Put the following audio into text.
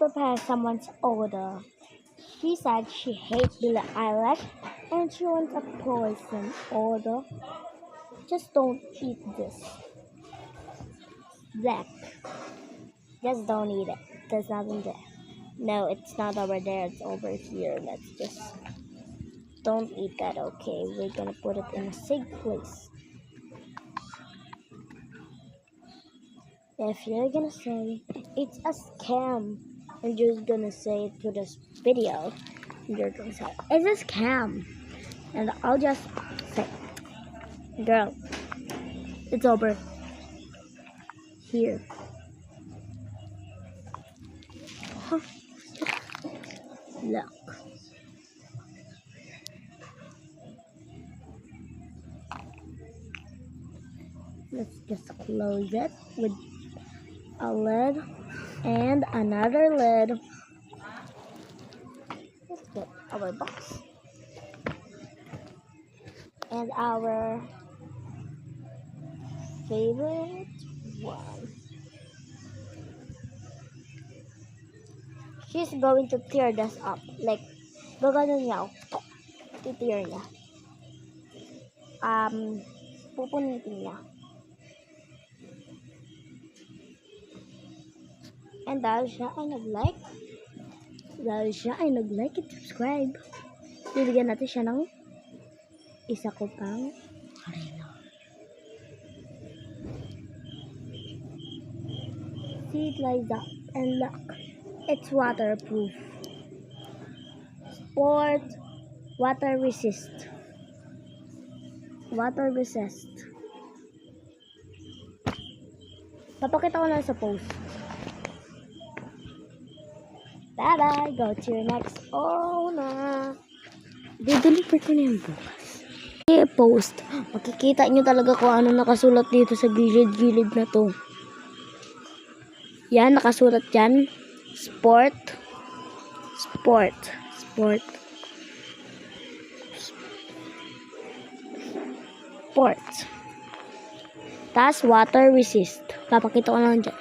prepare someone's order. She said she hates Billie Eilish and she wants a poison order. Just don't eat this. Black. Just don't eat it. There's nothing there. No, it's not over there. It's over here. Let's just... Don't eat that, okay? We're gonna put it in a safe place. If you're gonna say it's a scam, and you're gonna say it to this video, you're gonna say it's a scam, and I'll just say, girl, it's over here. Huh. Look. Let's just close it with a lid and another lid. Let's get our box and our favorite one. She's going to tear this up, like gagano niya, titear niya. Pupunitin niya. And dahil siya ay nag-like at subscribe, bibigyan natin siya ng isa ko pang harina. See, it lies up and look, it's waterproof. Sport, water resist. Water resist. Papakita ko lang sa post. Bye-bye. Go to your next owner. Dideliver ko na yung bukas. I-post. Makikita nyo talaga kung ano nakasulat dito sa gilid-gilid na to. Yan, nakasulat dyan. Sport. Sport. Sport. Sport. Tas water resist. Papakita ko lang dyan.